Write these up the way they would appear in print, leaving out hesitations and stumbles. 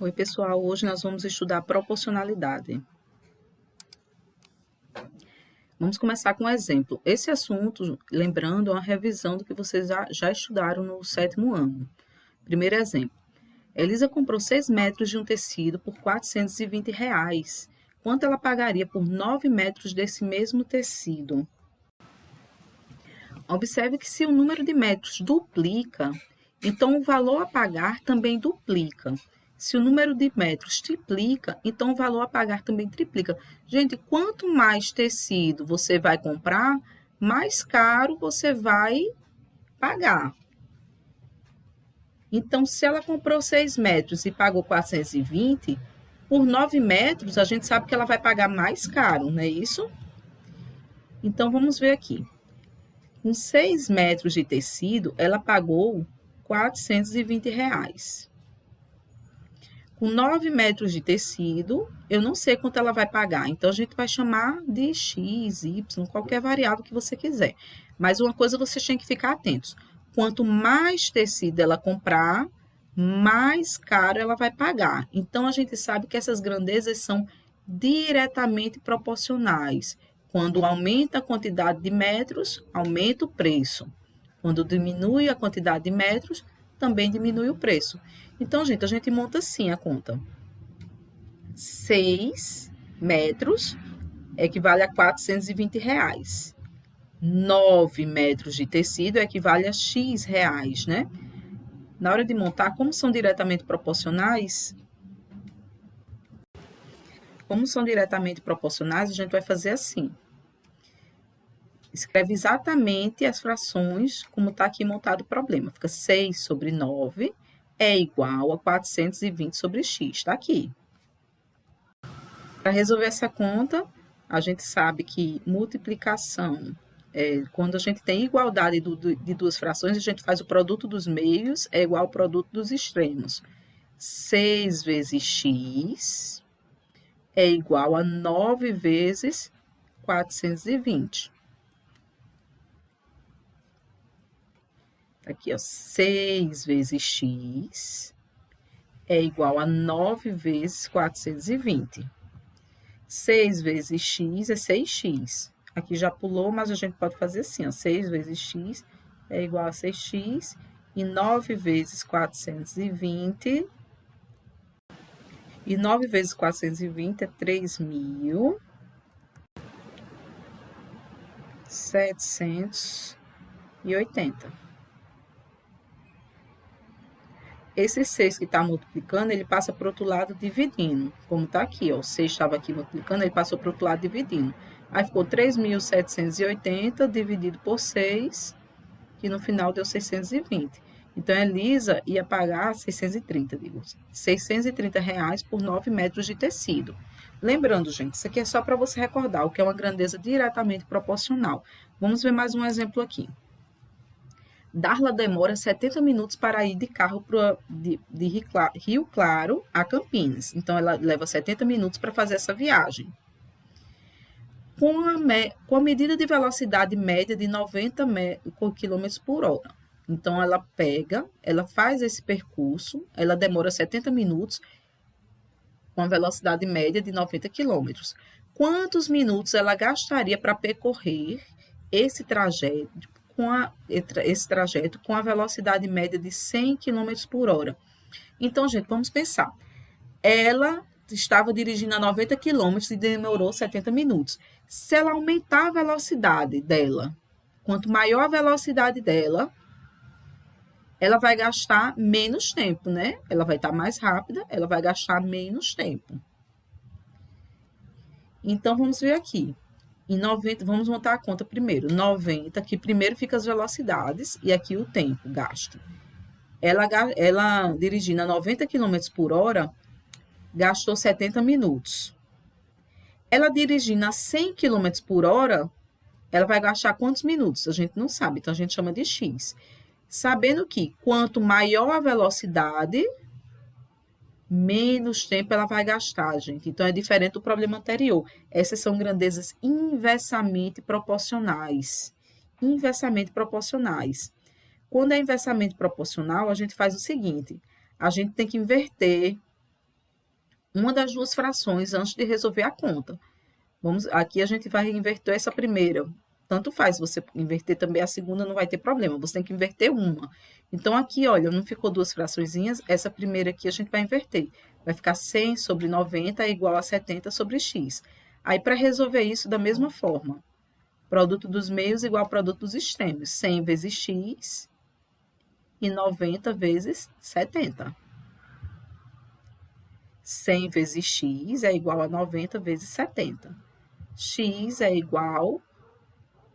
Oi, pessoal. Hoje nós vamos estudar proporcionalidade. Vamos começar com um exemplo. Esse assunto, lembrando, é uma revisão do que vocês já estudaram no 7º ano. Primeiro exemplo. Elisa comprou 6 metros de um tecido por R$ 420. Quanto ela pagaria por 9 metros desse mesmo tecido? Observe que se o número de metros duplica, então o valor a pagar também duplica. Se o número de metros triplica, então o valor a pagar também triplica. Gente, quanto mais tecido você vai comprar, mais caro você vai pagar. Então, se ela comprou 6 metros e pagou 420, por 9 metros, a gente sabe que ela vai pagar mais caro, não é isso? Então, vamos ver aqui. Com 6 metros de tecido, ela pagou R$ 420. Com 9 metros de tecido, eu não sei quanto ela vai pagar. Então, a gente vai chamar de X, Y, qualquer variável que você quiser. Mas uma coisa vocês têm que ficar atentos. Quanto mais tecido ela comprar, mais caro ela vai pagar. Então, a gente sabe que essas grandezas são diretamente proporcionais. Quando aumenta a quantidade de metros, aumenta o preço. Quando diminui a quantidade de metros, também diminui o preço. Então, gente, a gente monta assim a conta. 6 metros equivale a R$ 420. 9 metros de tecido equivale a X reais, né? Na hora de montar, como são diretamente proporcionais, a gente vai fazer assim. Escreve exatamente as frações como está aqui montado o problema. Fica 6 sobre 9 é igual a 420 sobre x. Está aqui. Para resolver essa conta, a gente sabe que multiplicação, quando a gente tem igualdade de duas frações, a gente faz o produto dos meios é igual ao produto dos extremos. 6 vezes x é igual a 9 vezes 420. Aqui, ó, 6 vezes x é igual a 9 vezes 420. 6 vezes x é 6x. Aqui já pulou, mas a gente pode fazer assim, ó, 6 vezes x é igual a 6x, e 9 vezes 420, e 9 vezes 420 é 3.780. Esse 6 que está multiplicando, ele passa para o outro lado dividindo. Como está aqui, ó, o 6 estava aqui multiplicando, ele passou para o outro lado dividindo. Aí ficou 3.780 dividido por 6, que no final deu 620. Então, a Elisa ia pagar 630, digo, R$630 por 9 metros de tecido. Lembrando, gente, isso aqui é só para você recordar o que é uma grandeza diretamente proporcional. Vamos ver mais um exemplo aqui. Darla demora 70 minutos para ir de carro de Rio Claro a Campinas. Então, ela leva 70 minutos para fazer essa viagem. Com a medida de velocidade média de 90 km por hora. Então, ela faz esse percurso, ela demora 70 minutos com a velocidade média de 90 km. Quantos minutos ela gastaria para percorrer esse trajeto com a velocidade média de 100 km por hora? Então, gente, vamos pensar. Ela estava dirigindo a 90 km e demorou 70 minutos. Se ela aumentar a velocidade dela, quanto maior a velocidade dela, ela vai gastar menos tempo, né? Ela vai estar mais rápida, ela vai gastar menos tempo. Então, vamos ver aqui. Em 90, vamos montar a conta primeiro. 90, que primeiro fica as velocidades, e aqui o tempo gasto. Ela dirigindo a 90 km por hora, gastou 70 minutos. Ela dirigindo a 100 km por hora, ela vai gastar quantos minutos? A gente não sabe, então a gente chama de X. Sabendo que quanto maior a velocidade, menos tempo ela vai gastar, gente. Então, é diferente do problema anterior. Essas são grandezas inversamente proporcionais. Inversamente proporcionais. Quando é inversamente proporcional, a gente faz o seguinte: a gente tem que inverter uma das duas frações antes de resolver a conta. Aqui a gente vai inverter essa primeira. Tanto faz, se você inverter também a segunda, não vai ter problema. Você tem que inverter uma. Então, aqui, olha, não ficou duas fraçõezinhas. Essa primeira aqui a gente vai inverter. Vai ficar 100 sobre 90 é igual a 70 sobre x. Aí, para resolver isso da mesma forma, produto dos meios igual ao produto dos extremos. 100 vezes x e 90 vezes 70. 100 vezes x é igual a 90 vezes 70. X é igual...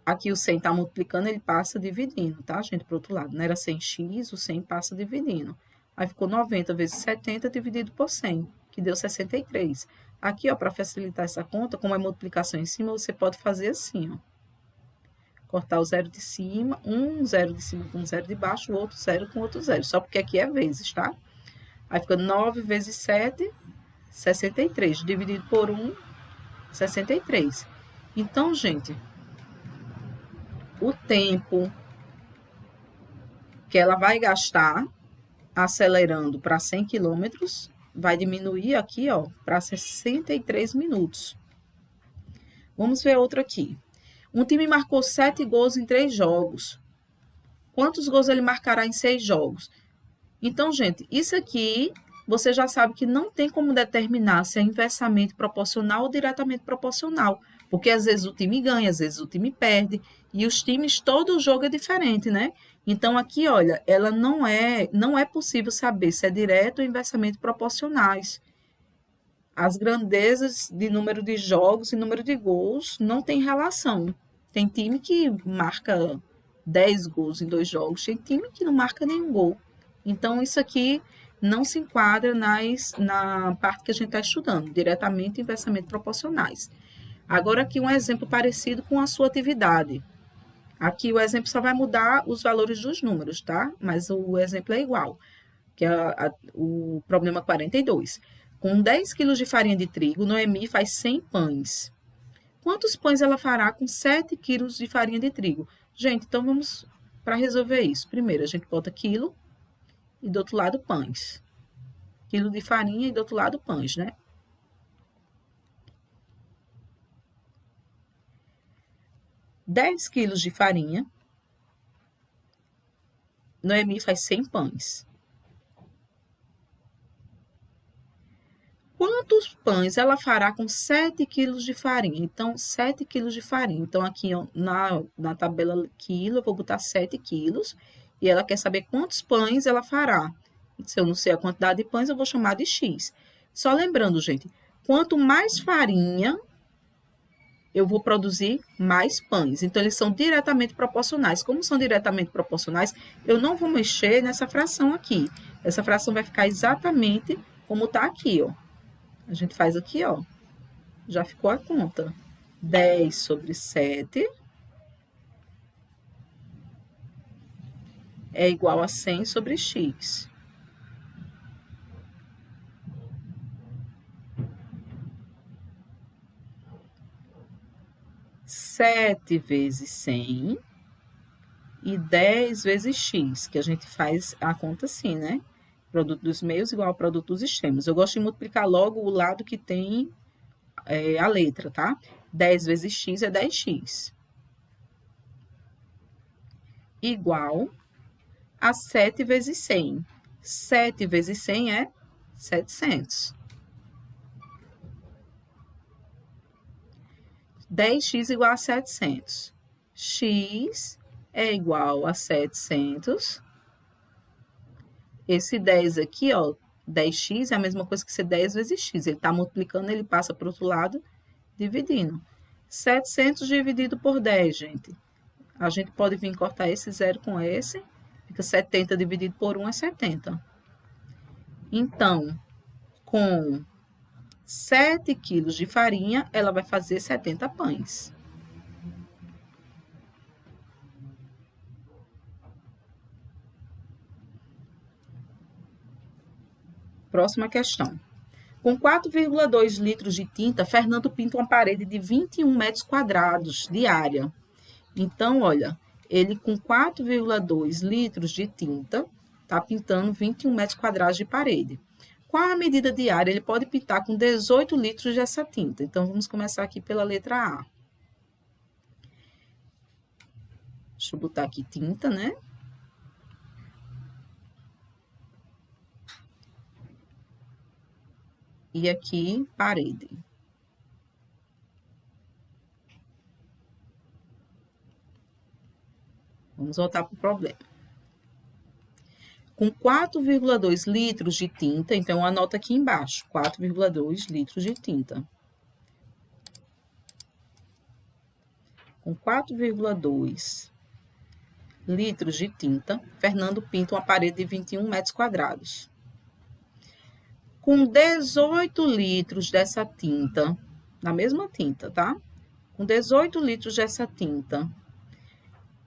Aqui o 100 está multiplicando, ele passa dividindo, tá, gente? Para o outro lado. Não era 100x, o 100 passa dividindo. Aí ficou 90 vezes 70 dividido por 100, que deu 63. Aqui, ó, para facilitar essa conta, como é multiplicação em cima, você pode fazer assim, ó. Cortar o zero de cima, um zero de cima com um zero de baixo, o outro zero com outro zero. Só porque aqui é vezes, tá? Aí fica 9 vezes 7, 63. Dividido por 1, 63. Então, gente, o tempo que ela vai gastar acelerando para 100 km vai diminuir aqui, ó, para 63 minutos. Vamos ver outro aqui. Um time marcou 7 gols em 3 jogos. Quantos gols ele marcará em 6 jogos? Então, gente, isso aqui você já sabe que não tem como determinar se é inversamente proporcional ou diretamente proporcional, porque às vezes o time ganha, às vezes o time perde, e os times, todo o jogo é diferente, né? Então, aqui, olha, ela não é possível saber se é direto ou inversamente proporcionais. As grandezas de número de jogos e número de gols não tem relação. Tem time que marca 10 gols em 2 jogos, tem time que não marca nenhum gol. Então, isso aqui não se enquadra na parte que a gente está estudando, diretamente e inversamente proporcionais. Agora, aqui um exemplo parecido com a sua atividade. Aqui o exemplo só vai mudar os valores dos números, tá? Mas o exemplo é igual, que é o problema 42. Com 10 quilos de farinha de trigo, Noemi faz 100 pães. Quantos pães ela fará com 7 quilos de farinha de trigo? Gente, então vamos para resolver isso. Primeiro, a gente bota quilo e do outro lado pães. Quilo de farinha e do outro lado pães, né? 10 quilos de farinha, Noemi faz 100 pães. Quantos pães ela fará com 7 quilos de farinha? Então, 7 quilos de farinha. Então, aqui ó, na tabela quilo, eu vou botar 7 quilos. E ela quer saber quantos pães ela fará. Se eu não sei a quantidade de pães, eu vou chamar de X. Só lembrando, gente, quanto mais farinha, eu vou produzir mais pães. Então, eles são diretamente proporcionais. Como são diretamente proporcionais, eu não vou mexer nessa fração aqui. Essa fração vai ficar exatamente como está aqui, ó. A gente faz aqui, ó. Já ficou a conta. 10 sobre 7 é igual a 100 sobre x. Sete vezes 100 e 10 vezes x, que a gente faz a conta assim, né? Produto dos meios igual ao produto dos extremos. Eu gosto de multiplicar logo o lado que tem a letra, tá? 10 vezes x é 10x. Igual a 7 vezes 100. 7 vezes 100 é 700. 10x igual a 700. X é igual a 700. Esse 10 aqui, ó, 10x é a mesma coisa que ser 10 vezes x. Ele está multiplicando, ele passa para o outro lado, dividindo. 700 dividido por 10, gente. A gente pode vir cortar esse zero com esse. Fica 70 dividido por 1 é 70. Então, com 7 quilos de farinha, ela vai fazer 70 pães. Próxima questão. Com 4,2 litros de tinta, Fernando pinta uma parede de 21 metros quadrados de área. Então, olha, ele com 4,2 litros de tinta, está pintando 21 metros quadrados de parede. Qual a medida de área? Ele pode pintar com 18 litros dessa tinta. Então, vamos começar aqui pela letra A. Deixa eu botar aqui tinta, né? E aqui, parede. Vamos voltar para o problema. Com 4,2 litros de tinta, então anota aqui embaixo, 4,2 litros de tinta. Com 4,2 litros de tinta, Fernando pinta uma parede de 21 metros quadrados. Com 18 litros dessa tinta, na mesma tinta, tá? Com 18 litros dessa tinta,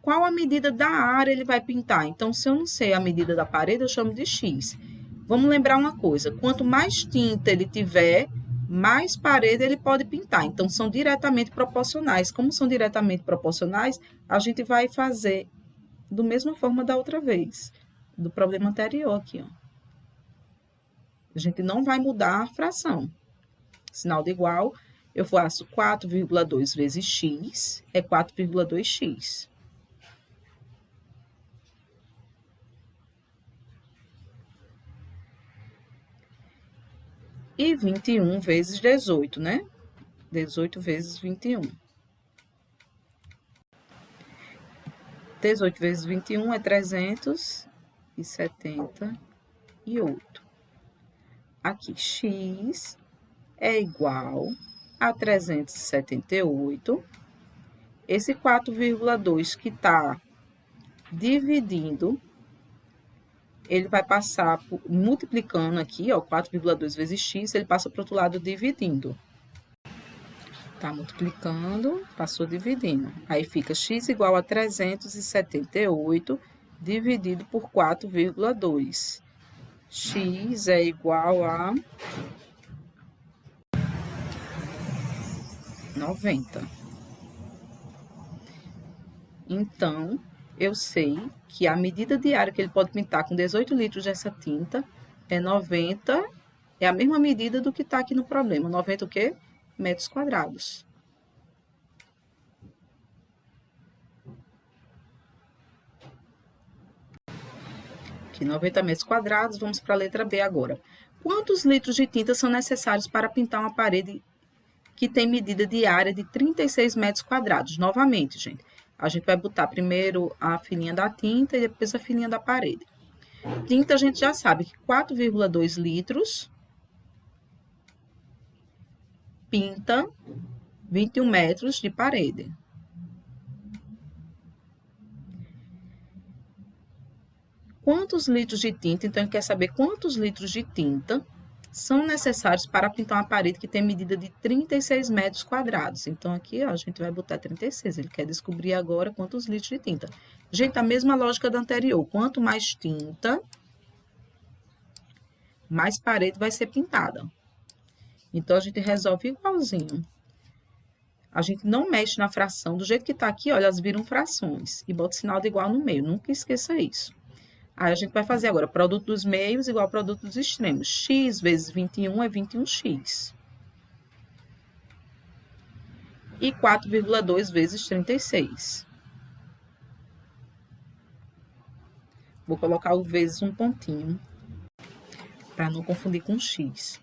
qual a medida da área ele vai pintar? Então, se eu não sei a medida da parede, eu chamo de X. Vamos lembrar uma coisa, quanto mais tinta ele tiver, mais parede ele pode pintar. Então, são diretamente proporcionais. Como são diretamente proporcionais, a gente vai fazer da mesma forma da outra vez, do problema anterior aqui, ó. A gente não vai mudar a fração. Sinal de igual, eu faço 4,2 vezes x, é 4,2x. E 21 vezes 18, né? 18 vezes 21. 18 vezes 21 é 378. Aqui, x é igual a 378. Esse 4,2 que está dividindo, ele vai passar multiplicando aqui, ó, 4,2 vezes x, ele passa para o outro lado dividindo. Tá multiplicando, passou dividindo. Aí fica x igual a 378 dividido por 4,2. X é igual a 90. Então, eu sei que a medida de área que ele pode pintar com 18 litros dessa tinta é 90, é a mesma medida do que está aqui no problema. 90 o quê? Metros quadrados. Aqui, 90 metros quadrados, vamos para a letra B agora. Quantos litros de tinta são necessários para pintar uma parede que tem medida de área de 36 metros quadrados? Novamente, gente, a gente vai botar primeiro a filinha da tinta e depois a filinha da parede. Tinta, a gente já sabe que 4,2 litros pinta 21 metros de parede. Quantos litros de tinta? Então, ele quer saber quantos litros de tinta são necessários para pintar uma parede que tem medida de 36 metros quadrados. Então, aqui, ó, a gente vai botar 36. Ele quer descobrir agora quantos litros de tinta. Gente, a mesma lógica da anterior. Quanto mais tinta, mais parede vai ser pintada. Então, a gente resolve igualzinho. A gente não mexe na fração. Do jeito que está aqui, olha, elas viram frações. E bota o sinal de igual no meio. Nunca esqueça isso. Aí, a gente vai fazer agora produto dos meios igual ao produto dos extremos. X vezes 21 é 21x. E 4,2 vezes 36. Vou colocar o vezes um pontinho, para não confundir com x.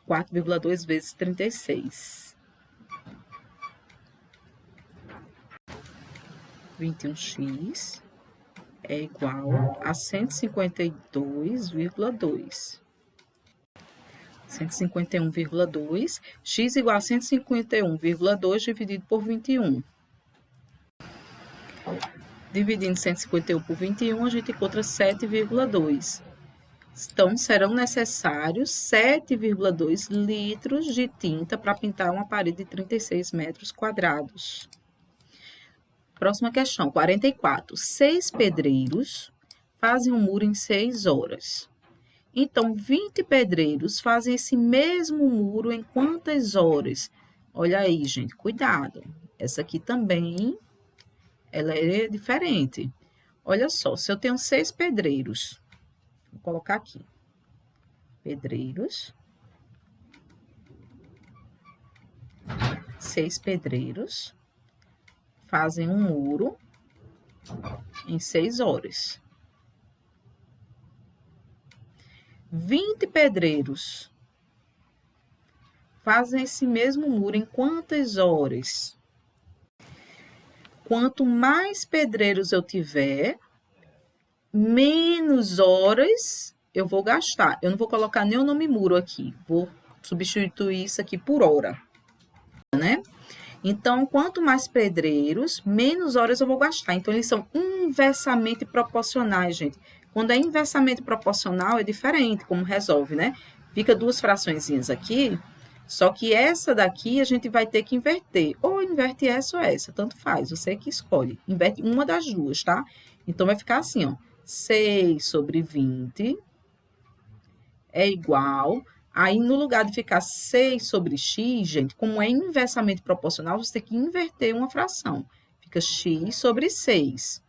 4,2 vezes 36. 21x é igual a 152,2. 151,2. X igual a 151,2 dividido por 21. Dividindo 151 por 21, a gente encontra 7,2. Então, serão necessários 7,2 litros de tinta para pintar uma parede de 36 metros quadrados. Próxima questão, 44. 6 pedreiros fazem um muro em 6 horas. Então, 20 pedreiros fazem esse mesmo muro em quantas horas? Olha aí, gente, cuidado. Essa aqui também, ela é diferente. Olha só, se eu tenho 6 pedreiros, vou colocar aqui. pedreiros. 6 pedreiros fazem um muro em 6 horas. 20 pedreiros fazem esse mesmo muro em quantas horas? Quanto mais pedreiros eu tiver, menos horas eu vou gastar. Eu não vou colocar nem o nome muro aqui, vou substituir isso aqui por hora, né? Então, quanto mais pedreiros, menos horas eu vou gastar. Então, eles são inversamente proporcionais, gente. Quando é inversamente proporcional, é diferente como resolve, né? Fica duas fraçõezinhas aqui, só que essa daqui a gente vai ter que inverter. Ou inverte essa ou essa, tanto faz, você que escolhe. Inverte uma das duas, tá? Então, vai ficar assim, ó. 6 sobre 20 é igual. Aí, no lugar de ficar 6 sobre x, gente, como é inversamente proporcional, você tem que inverter uma fração. Fica x sobre 6.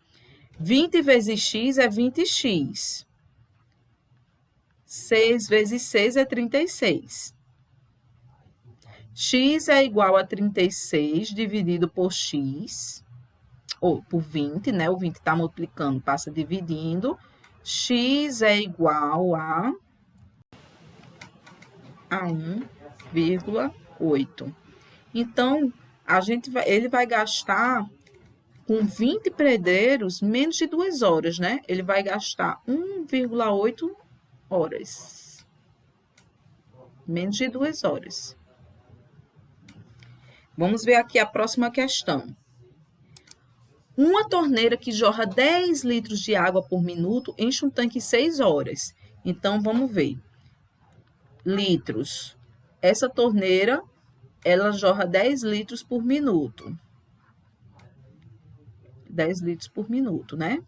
20 vezes x é 20x. 6 vezes 6 é 36. X é igual a 36 dividido por x, ou por 20, né? O 20 está multiplicando, passa dividindo. X é igual a 1,8. Então, ele vai gastar com 20 pedreiros menos de 2 horas, né? Ele vai gastar 1,8 horas. Menos de 2 horas. Vamos ver aqui a próxima questão. Uma torneira que jorra 10 litros de água por minuto enche um tanque em 6 horas. Então, vamos ver. Litros. Essa torneira, ela jorra 10 litros por minuto. 10 litros por minuto, né?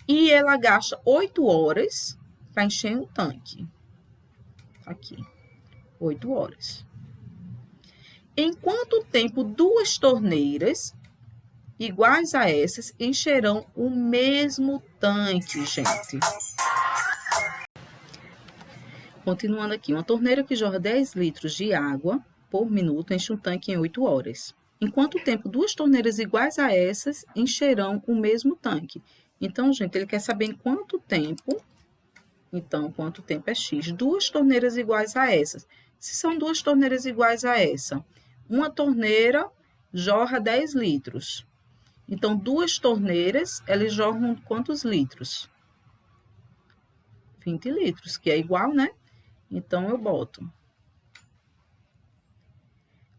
E ela gasta 8 horas para encher o tanque. Aqui, 8 horas. Em quanto tempo duas torneiras iguais a essas encherão o mesmo tanque, gente? Continuando aqui, uma torneira que jorra 10 litros de água por minuto enche um tanque em 8 horas. Em quanto tempo duas torneiras iguais a essas encherão o mesmo tanque? Então, gente, ele quer saber em quanto tempo. Então, quanto tempo é x? Duas torneiras iguais a essas. Se são duas torneiras iguais a essa, uma torneira jorra 10 litros. Então, duas torneiras, elas jorram quantos litros? 20 litros, que é igual, né? Então, eu boto.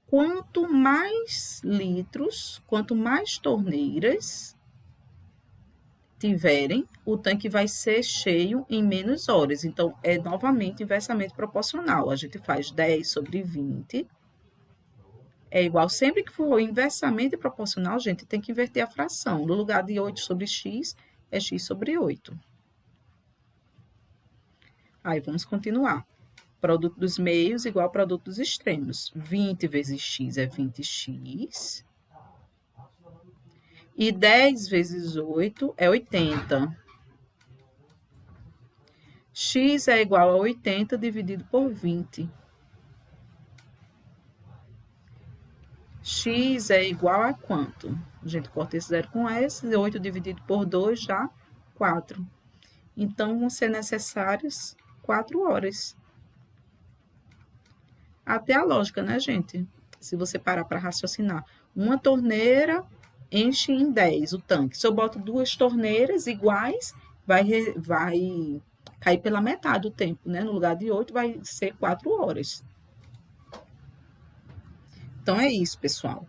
Quanto mais litros, quanto mais torneiras tiverem, o tanque vai ser cheio em menos horas. Então, é novamente inversamente proporcional. A gente faz 10 sobre 20. É igual, sempre que for inversamente proporcional, gente, tem que inverter a fração. No lugar de 8 sobre x, é x sobre 8. Aí, vamos continuar. Produto dos meios igual ao produto dos extremos. 20 vezes x é 20x. E 10 vezes 8 é 80. X é igual a 80 dividido por 20. X é igual a quanto? A gente corta esse zero com esse. 8 dividido por 2 dá 4. Então, vão ser necessárias 4 horas. Até a lógica, né, gente? Se você parar para raciocinar. Uma torneira enche em 10 o tanque. Se eu boto duas torneiras iguais, vai cair pela metade do tempo, né? No lugar de 8, vai ser 4 horas. Então, é isso, pessoal.